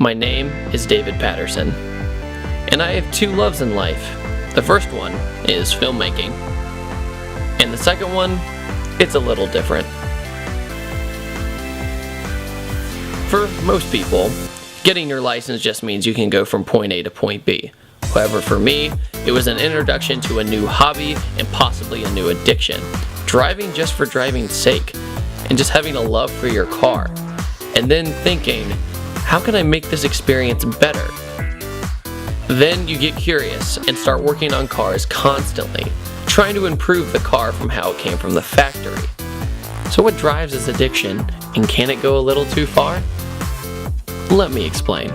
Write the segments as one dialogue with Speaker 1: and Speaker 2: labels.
Speaker 1: My name is David Patterson, and I have two loves in life. The first one is filmmaking, and the second one, it's a little different. For most people, getting your license just means you can go from point A to point B. However, for me, it was an introduction to a new hobby and possibly a new addiction. Driving just for driving's sake, and just having a love for your car. And then thinking, how can I make this experience better? Then you get curious and start working on cars constantly, trying to improve the car from how it came from the factory. So what drives this addiction, and can it go a little too far? Let me explain.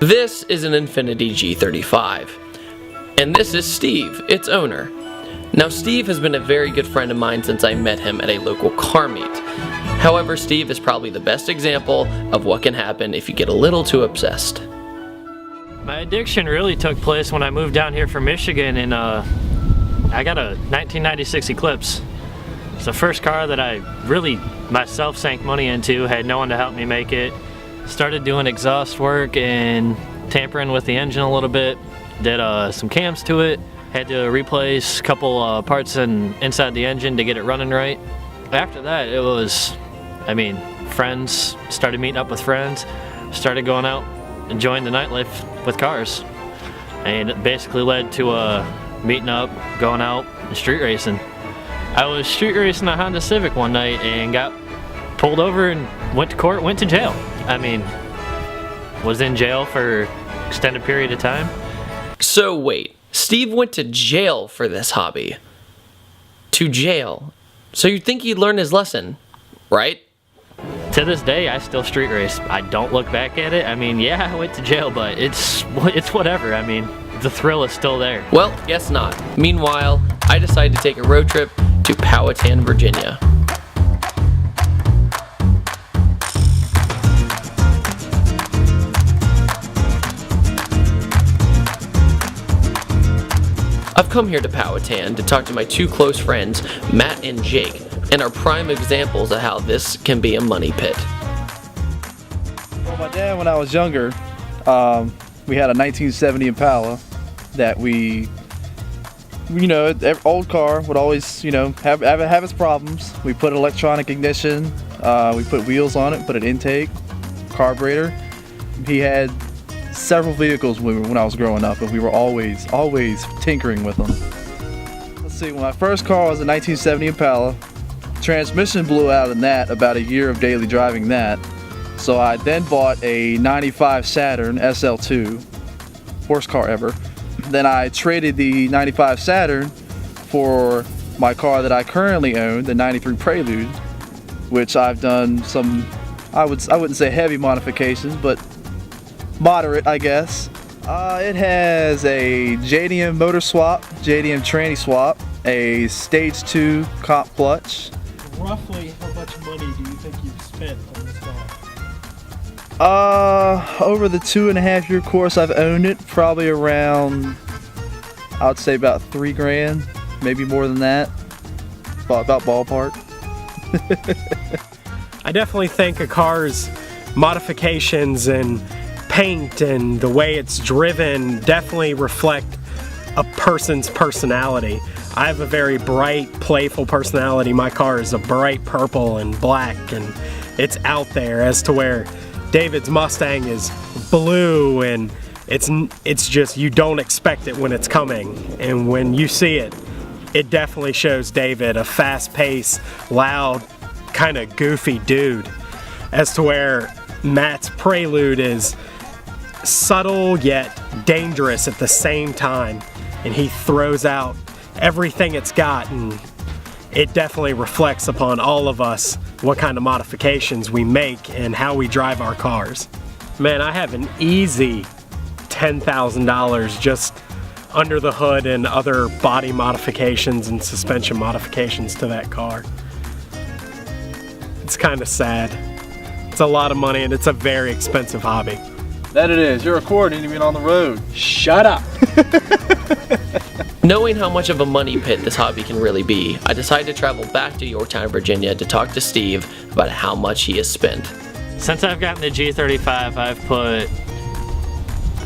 Speaker 1: This is an Infiniti G35, and this is Steve, its owner. Now Steve has been a very good friend of mine since I met him at a local car meet. However, Steve is probably the best example of what can happen if you get a little too obsessed.
Speaker 2: My addiction really took place when I moved down here from Michigan, and I got a 1996 Eclipse. It's the first car that I really myself sank money into, had no one to help me make it. Started doing exhaust work and tampering with the engine a little bit. Did some cams to it. Had to replace a couple parts inside the engine to get it running right. After that, it was, friends. Started meeting up with friends. Started going out, enjoying the nightlife with cars. And it basically led to meeting up, going out, and street racing. I was street racing a Honda Civic one night and got pulled over and went to court, went to jail. Was in jail for an extended period of time.
Speaker 1: So wait, Steve went to jail for this hobby. To jail. So you'd think he'd learn his lesson, right?
Speaker 2: To this day, I still street race. I don't look back at it. Yeah, I went to jail, but it's whatever. The thrill is still there.
Speaker 1: Well, guess not. Meanwhile, I decided to take a road trip to Powhatan, Virginia. I've come here to Powhatan to talk to my two close friends, Matt and Jake, and are prime examples of how this can be a money pit.
Speaker 3: Well, my dad, when I was younger, we had a 1970 Impala that old car would always, have its problems. We put electronic ignition, we put wheels on it, put an intake, carburetor. He had several vehicles when I was growing up, and we were always tinkering with them. Let's see, when my first car was a 1970 Impala. Transmission blew out in that about a year of daily driving that. So I then bought a 95 Saturn SL2, worst car ever. Then I traded the 95 Saturn for my car that I currently own, the 93 Prelude, which I've done some, I wouldn't say heavy modifications, but moderate, I guess. It has a JDM motor swap, JDM tranny swap, a stage 2 comp clutch.
Speaker 4: Roughly how much money do you think you've spent on this car?
Speaker 3: Over the 2.5-year course I've owned it, probably around, I would say about $3,000, maybe more than that, about ballpark.
Speaker 4: I definitely think a car's modifications and paint and the way it's driven definitely reflect a person's personality. I have a very bright, playful personality. My car is a bright purple and black, and it's out there, as to where David's Mustang is blue, and it's just, you don't expect it when it's coming, and when you see it, it definitely shows David a fast-paced, loud, kind of goofy dude, as to where Matt's Prelude is subtle yet dangerous at the same time, and he throws out everything it's got, and it definitely reflects upon all of us what kind of modifications we make and how we drive our cars. Man, I have an easy $10,000 just under the hood and other body modifications and suspension modifications to that car. It's kind of sad. It's a lot of money and it's a very expensive hobby.
Speaker 3: That it is. You're recording even on the road.
Speaker 4: Shut up!
Speaker 1: Knowing how much of a money pit this hobby can really be, I decided to travel back to Yorktown, Virginia to talk to Steve about how much he has spent.
Speaker 2: Since I've gotten the G35, I've put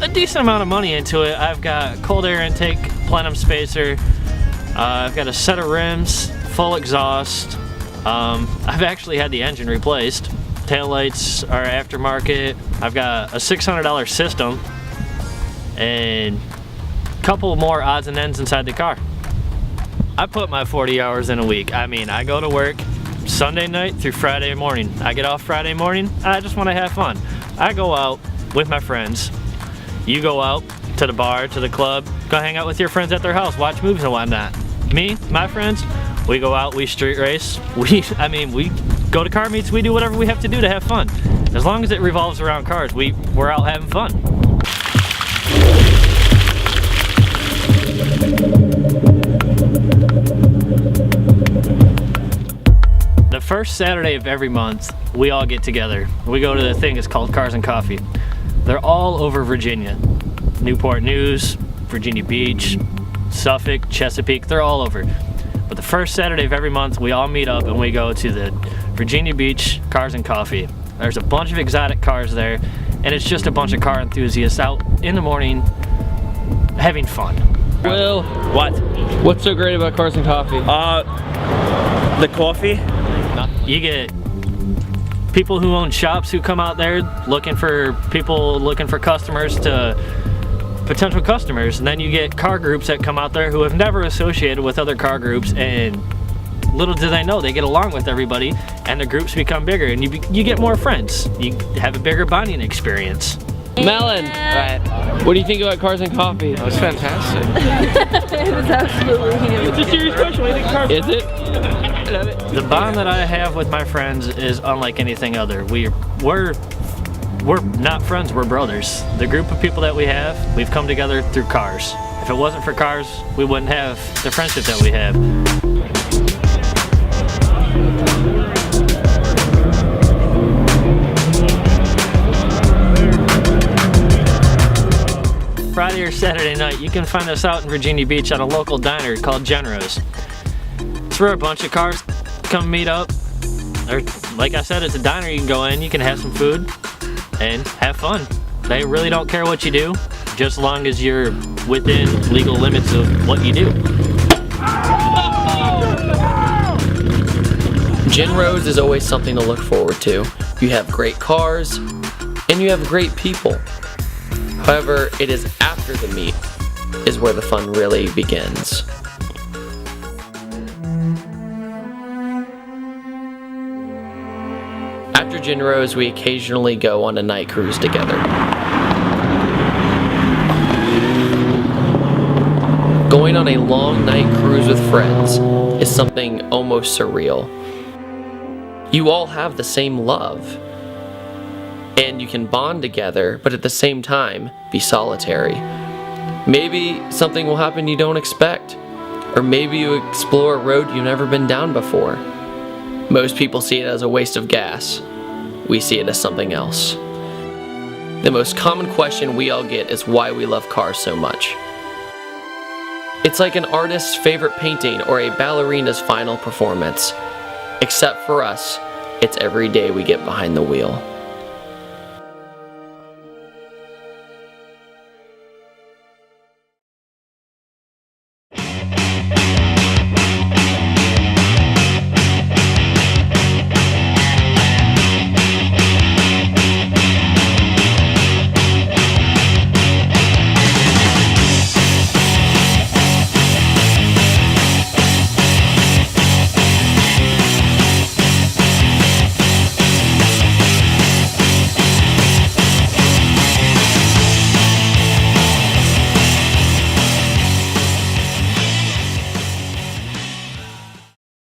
Speaker 2: a decent amount of money into it. I've got cold air intake, plenum spacer, I've got a set of rims, full exhaust. I've actually had the engine replaced. Taillights are aftermarket. I've got a $600 system and a couple more odds and ends inside the car. I put my 40 hours in a week. I mean, I go to work Sunday night through Friday morning. I get off Friday morning, I just want to have fun. I go out with my friends. You go out to the bar, to the club, go hang out with your friends at their house, watch movies and whatnot. Me, my friends, we go out, we street race. We go to car meets, we do whatever we have to do to have fun. As long as it revolves around cars, we're out having fun. The first Saturday of every month, we all get together. We go to the thing, it's called Cars and Coffee. They're all over Virginia. Newport News, Virginia Beach, Suffolk, Chesapeake, they're all over. But the first Saturday of every month, we all meet up and we go to the Virginia Beach Cars and Coffee. There's a bunch of exotic cars there, and it's just a bunch of car enthusiasts out in the morning having fun.
Speaker 1: Will,
Speaker 5: What?
Speaker 1: what's so great about Cars and Coffee?
Speaker 5: The coffee?
Speaker 2: You get people who own shops who come out there looking for customers to potential customers, and then you get car groups that come out there who have never associated with other car groups, and little do they know they get along with everybody and the groups become bigger and you get more friends. You have a bigger bonding experience.
Speaker 1: Melon, what do you think about Cars and Coffee?
Speaker 5: Oh, it's fantastic.
Speaker 6: It was absolutely
Speaker 1: It's a serious question. What do you think? Is it?
Speaker 5: I love it.
Speaker 2: The bond that I have with my friends is unlike anything other. We're not friends, we're brothers. The group of people that we have, we've come together through cars. If it wasn't for cars, we wouldn't have the friendship that we have. Friday or Saturday night, you can find us out in Virginia Beach at a local diner called Genro's. It's where a bunch of cars come meet up. Or, like I said, it's a diner. You can go in, you can have some food, and have fun. They really don't care what you do, just as long as you're within legal limits of what you do.
Speaker 1: Genro's is always something to look forward to. You have great cars, and you have great people. However, it is after the meet is where the fun really begins. After Genro's, we occasionally go on a night cruise together. Going on a long night cruise with friends is something almost surreal. You all have the same love, and you can bond together, but at the same time, be solitary. Maybe something will happen you don't expect, or maybe you explore a road you've never been down before. Most people see it as a waste of gas. We see it as something else. The most common question we all get is why we love cars so much. It's like an artist's favorite painting or a ballerina's final performance. Except for us, it's every day we get behind the wheel.